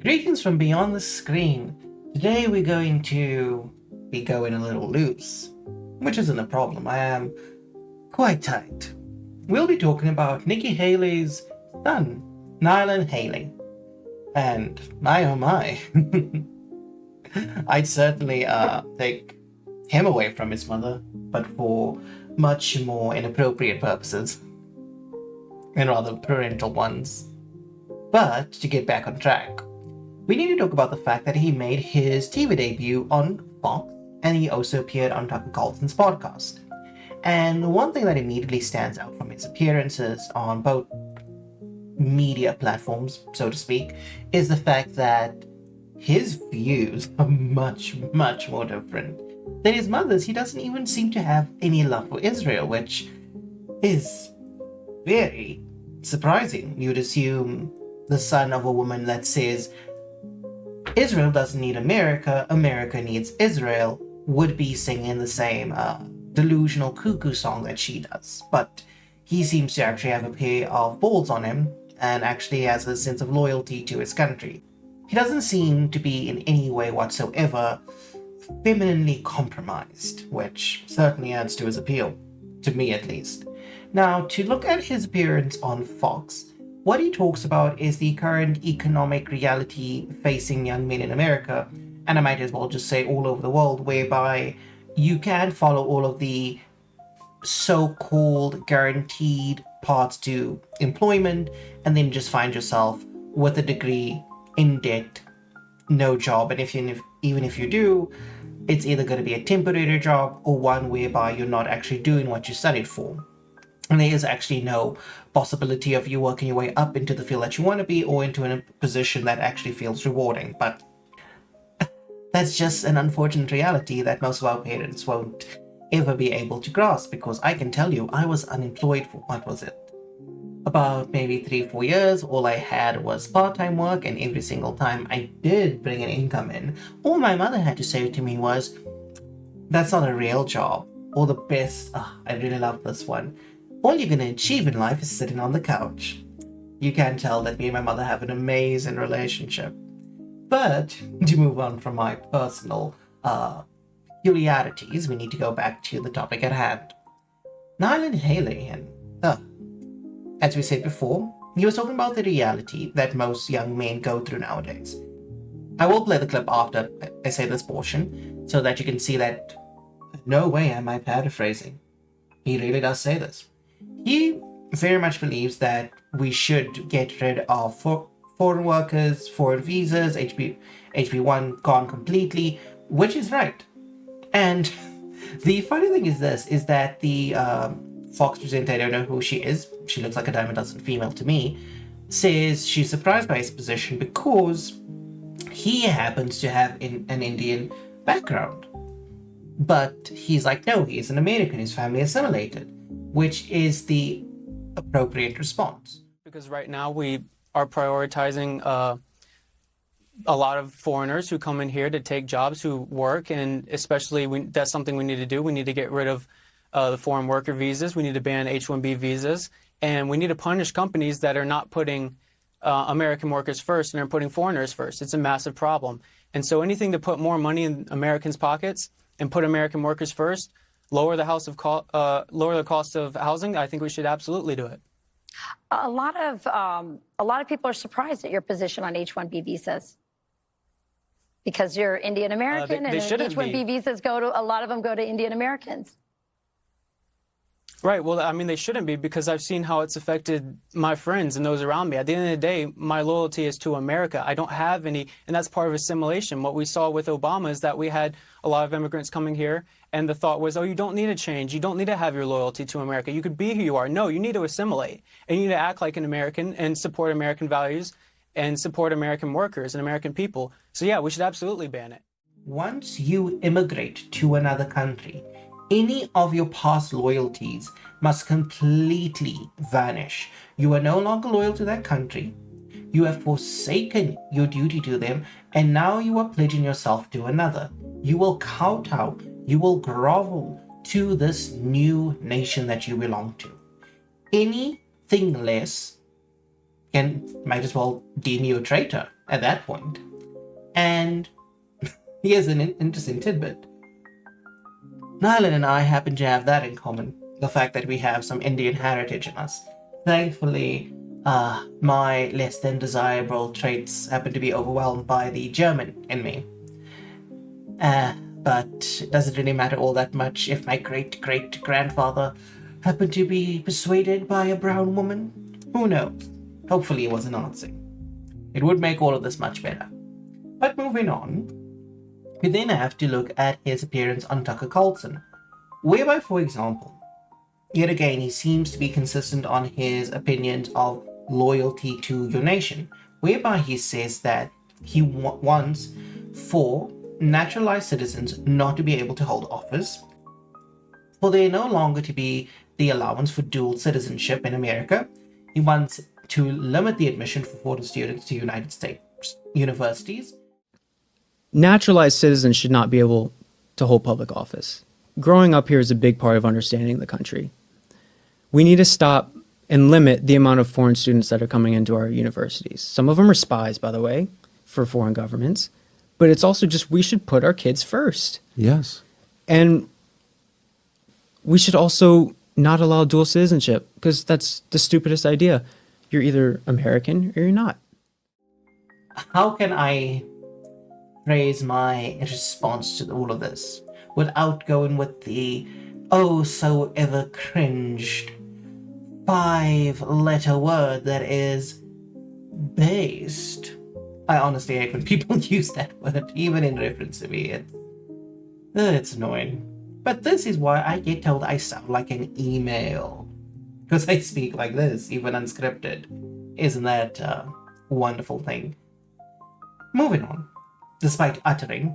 Greetings from beyond the screen. Today we're going to be going a little loose, which isn't a problem. I am quite tight. We'll be talking about Nikki Haley's son, Nalin Haley. And my oh my, I'd certainly take him away from his mother, but for much more inappropriate purposes, and rather parental ones. But to get back on track, we need to talk about the fact that he made his TV debut on Fox, and he also appeared on Tucker Carlson's podcast. And one thing that immediately stands out from his appearances on both media platforms, so to speak, is the fact that his views are much, much more different than his mother's. He doesn't even seem to have any love for Israel, which is very surprising. You'd assume the son of a woman that says Israel doesn't need America, America needs Israel, would be singing the same delusional cuckoo song that she does. But he seems to actually have a pair of balls on him and actually has a sense of loyalty to his country. He doesn't seem to be in any way whatsoever femininely compromised, which certainly adds to his appeal, to me at least. Now, to look at his appearance on Fox, what he talks about is the current economic reality facing young men in America, and I might as well just say all over the world, whereby you can follow all of the so-called guaranteed paths to employment and then just find yourself with a degree in debt, no job, and even if you do, it's either going to be a temporary job or one whereby you're not actually doing what you studied for. And there is actually no possibility of you working your way up into the field that you want to be or into a position that actually feels rewarding. But that's just an unfortunate reality that most of our parents won't ever be able to grasp, because I can tell you, I was unemployed for, what was it? About maybe 3-4 years. All I had was part-time work, and every single time I did bring an income in, all my mother had to say to me was, that's not a real job. Or the best, I really love this one. All you're going to achieve in life is sitting on the couch. You can tell that me and my mother have an amazing relationship. But to move on from my personal peculiarities, we need to go back to the topic at hand. Nalin Haley, and as we said before, he was talking about the reality that most young men go through nowadays. I will play the clip after I say this portion, so that you can see that no way am I paraphrasing. He really does say this. He very much believes that we should get rid of foreign workers, foreign visas, HB1 gone completely, which is right. And the funny thing is this, is that the Fox presenter, I don't know who she is, she looks like a dime a dozen female to me, says she's surprised by his position because he happens to have an Indian background. But he's like, no, he's an American, his family assimilated, which is the appropriate response. Because right now we are prioritizing a lot of foreigners who come in here to take jobs, who work, and especially that's something we need to do. We need to get rid of the foreign worker visas. We need to ban H-1B visas, and we need to punish companies that are not putting American workers first and are putting foreigners first. It's a massive problem. And so anything to put more money in Americans' pockets and put American workers first, lower the cost of housing, I think we should absolutely do it. A lot of people are surprised at your position on H-1B visas because you're Indian American, and H-1B visas a lot of them go to Indian Americans. Right. Well, I mean, they shouldn't be, because I've seen how it's affected my friends and those around me. At the end of the day, my loyalty is to America. I don't have any, and that's part of assimilation. What we saw with Obama is that we had a lot of immigrants coming here, and the thought was, oh, you don't need to change. You don't need to have your loyalty to America. You could be who you are. No, you need to assimilate, and you need to act like an American and support American values and support American workers and American people. So yeah, we should absolutely ban it. Once you immigrate to another country, any of your past loyalties must completely vanish. You are no longer loyal to that country. You have forsaken your duty to them, and now you are pledging yourself to another. You will kowtow, you will grovel to this new nation that you belong to. Anything less might as well deem you a traitor at that point. And here's an interesting tidbit. Nalin and I happen to have that in common, the fact that we have some Indian heritage in us. Thankfully, my less than desirable traits happen to be overwhelmed by the German in me. But does it really matter all that much if my great-great-grandfather happened to be persuaded by a brown woman? Who knows? Hopefully he was a Nazi. It would make all of this much better. But moving on, we then have to look at his appearance on Tucker Carlson, whereby, for example, yet again he seems to be consistent on his opinions of loyalty to your nation, whereby he says that he wants for naturalized citizens not to be able to hold office, for there no longer to be the allowance for dual citizenship in America. He wants to limit the admission for foreign students to United States universities. Naturalized citizens should not be able to hold public office. Growing up here is a big part of understanding the country. We need to stop and limit the amount of foreign students that are coming into our universities. Some of them are spies, by the way, for foreign governments. But it's also just we should put our kids first. Yes. And we should also not allow dual citizenship because that's the stupidest idea. You're either American or you're not. How can I phrase my response to all of this without going with the oh so ever cringed 5-letter word that is based? I honestly hate when people use that word, even in reference to me. It's annoying. But this is why I get told I sound like an email. Because I speak like this, even unscripted. Isn't that a wonderful thing? Moving on. Despite uttering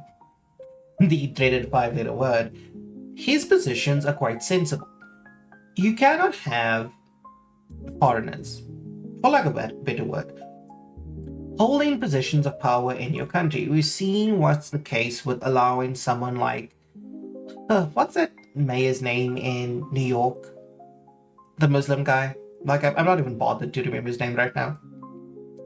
the dreaded 5-letter word, his positions are quite sensible. You cannot have foreigners, for lack of a better word, holding positions of power in your country. We've seen what's the case with allowing someone like, what's that mayor's name in New York? The Muslim guy. Like, I'm not even bothered to remember his name right now.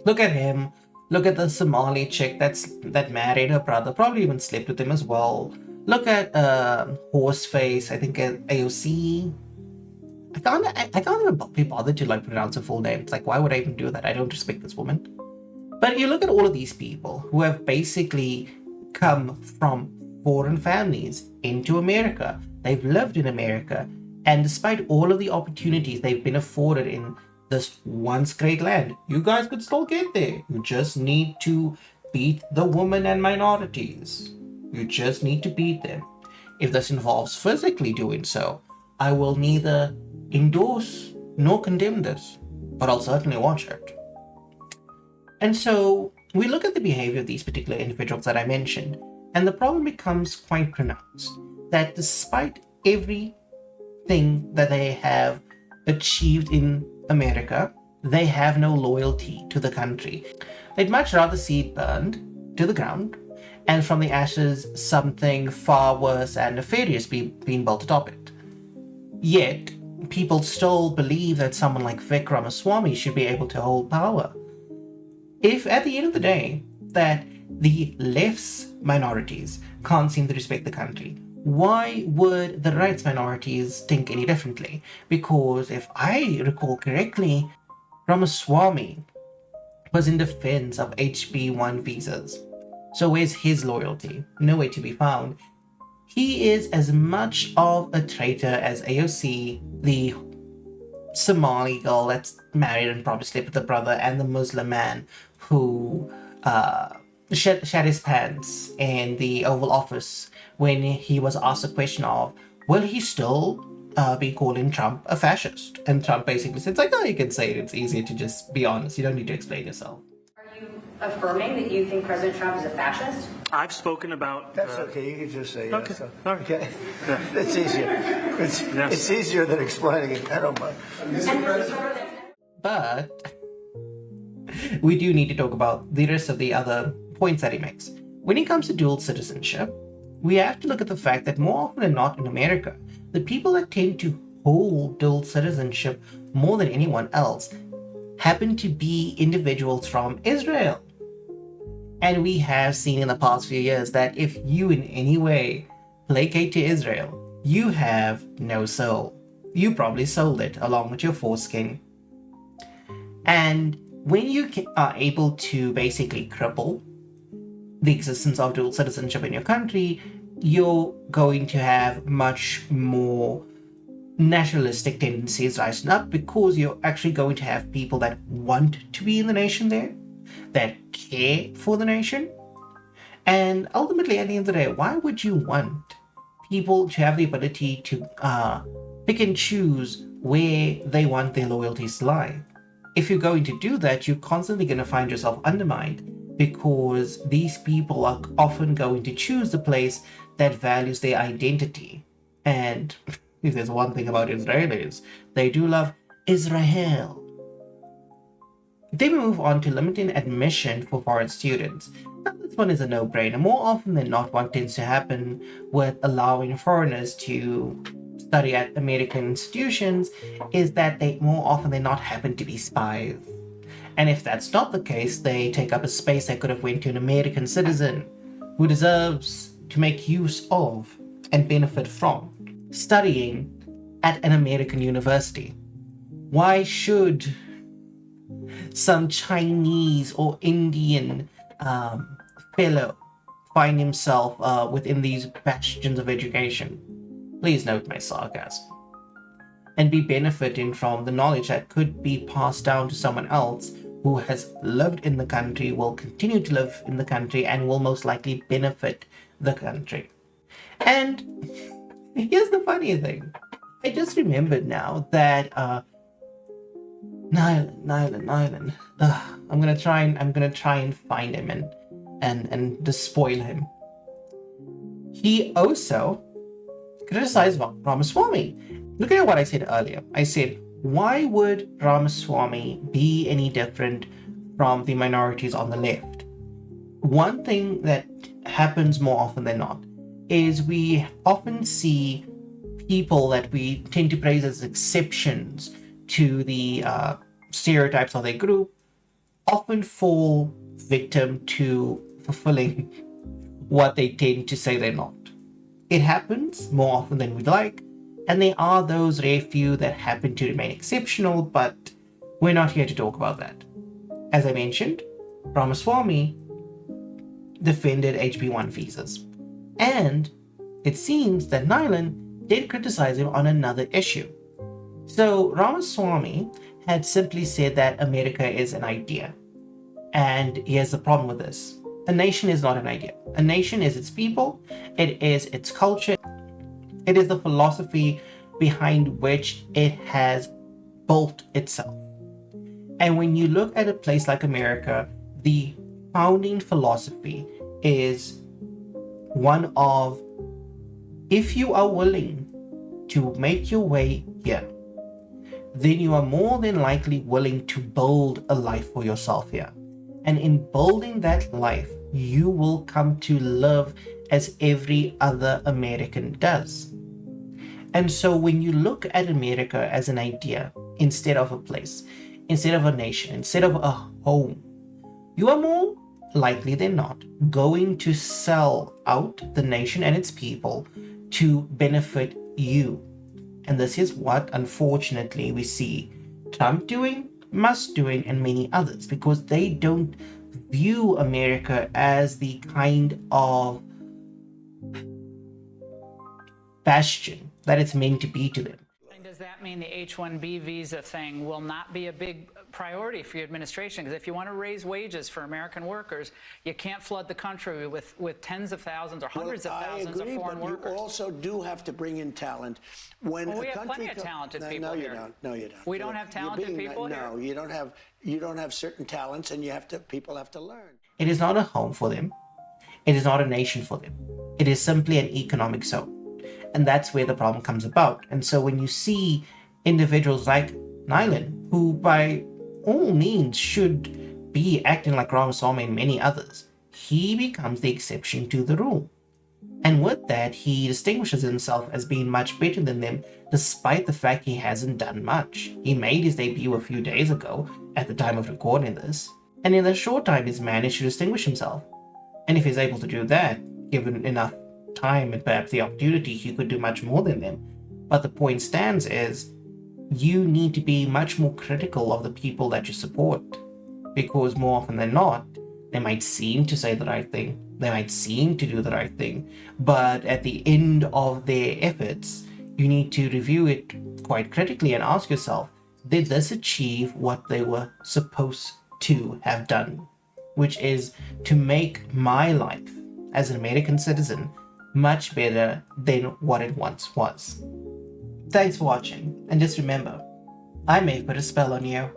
Look at him. Look at the Somali chick that married her brother, probably even slept with him as well. Look at Horseface, I think at AOC. I can't even be bothered to like pronounce her full name. It's like, why would I even do that? I don't respect this woman. But you look at all of these people who have basically come from foreign families into America. They've lived in America. And despite all of the opportunities they've been afforded in this once great land, you guys could still get there. You just need to beat the women and minorities. You just need to beat them. If this involves physically doing so, I will neither endorse nor condemn this, but I'll certainly watch it. And so we look at the behavior of these particular individuals that I mentioned, and the problem becomes quite pronounced that despite everything that they have achieved in America, they have no loyalty to the country. They'd much rather see it burned to the ground, and from the ashes something far worse and nefarious being built atop it. Yet, people still believe that someone like Vic Ramaswamy should be able to hold power. If at the end of the day that the left's minorities can't seem to respect the country, why would the right's minorities think any differently? Because if I recall correctly, Ramaswamy was in defense of HB1 visas. So where's his loyalty? Nowhere to be found. He is as much of a traitor as AOC, the Somali girl that's married and probably slept with the brother, and the Muslim man who shat his pants in the Oval Office when he was asked a question of, will he still be calling Trump a fascist? And Trump basically said, like, oh, you can say it. It's easier to just be honest. You don't need to explain yourself. Are you affirming that you think President Trump is a fascist? I've spoken about... That's okay. You can just say yes. Okay. All right. Okay. It's easier. It's easier than explaining it. I don't mind. But we do need to talk about the rest of the other points that he makes. When it comes to dual citizenship, we have to look at the fact that more often than not in America, the people that tend to hold dual citizenship more than anyone else happen to be individuals from Israel. And we have seen in the past few years that if you in any way placate to Israel, you have no soul. You probably sold it along with your foreskin. And when you are able to basically cripple the existence of dual citizenship in your country, you're going to have much more nationalistic tendencies rising up, because you're actually going to have people that want to be in the nation there, that care for the nation. And ultimately, at the end of the day, why would you want people to have the ability to pick and choose where they want their loyalties to lie? If you're going to do that, you're constantly going to find yourself undermined, because these people are often going to choose the place that values their identity. And if there's one thing about Israelis, they do love Israel. Then we move on to limiting admission for foreign students. Now, this one is a no-brainer. More often than not, what tends to happen with allowing foreigners to study at American institutions is that they more often than not happen to be spies. And if that's not the case, they take up a space that could have went to an American citizen who deserves to make use of and benefit from studying at an American university. Why should some Chinese or Indian fellow find himself within these bastions of education? Please note my sarcasm. And be benefiting from the knowledge that could be passed down to someone else who has lived in the country, will continue to live in the country, and will most likely benefit the country. And here's the funny thing. I just remembered now that Nalin. I'm gonna try and find him and just spoil him. He also criticized Ramaswamy. Look at what I said earlier. I said, why would Ramaswamy be any different from the minorities on the left? One thing that happens more often than not is we often see people that we tend to praise as exceptions to the stereotypes of their group often fall victim to fulfilling what they tend to say they're not. It happens more often than we'd like, and there are those rare few that happen to remain exceptional, but we're not here to talk about that. As I mentioned, Ramaswamy defended HB1 visas, and it seems that Nalin did criticize him on another issue. So Ramaswamy had simply said that America is an idea, and here's the problem with this. A nation is not an idea. A nation is its people, it is its culture, it is the philosophy behind which it has built itself. And when you look at a place like America, the founding philosophy is one of, if you are willing to make your way here, then you are more than likely willing to build a life for yourself here. And in building that life, you will come to live as every other American does. And so when you look at America as an idea, instead of a place, instead of a nation, instead of a home, you are more likely than not going to sell out the nation and its people to benefit you. And this is what, unfortunately, we see Trump doing, Musk doing, and many others, because they don't view America as the kind of bastion that it's meant to be to them. And does that mean the H-1B visa thing will not be a big priority for your administration? Because if you want to raise wages for American workers, you can't flood the country with tens of thousands or hundreds of thousands of foreign workers. You also do have to bring in talent. When we have plenty of talented people no, you here. Don't. No, you don't. We don't have talented people here? No, you don't have. You don't have certain talents, and people have to learn. It is not a home for them. It is not a nation for them. It is simply an economic zone. And that's where the problem comes about. And so when you see individuals like Nalin, who by all means should be acting like Ramaswamy and many others, he becomes the exception to the rule. And with that, he distinguishes himself as being much better than them, despite the fact he hasn't done much. He made his debut a few days ago, at the time of recording this, and in the short time he's managed to distinguish himself. And if he's able to do that, given enough time and perhaps the opportunity, he could do much more than them. But the point stands is, you need to be much more critical of the people that you support, because more often than not, they might seem to say the right thing, they might seem to do the right thing, but at the end of their efforts, you need to review it quite critically and ask yourself, did this achieve what they were supposed to have done? Which is to make my life as an American citizen much better than what it once was. Thanks for watching, and just remember, I may put a spell on you.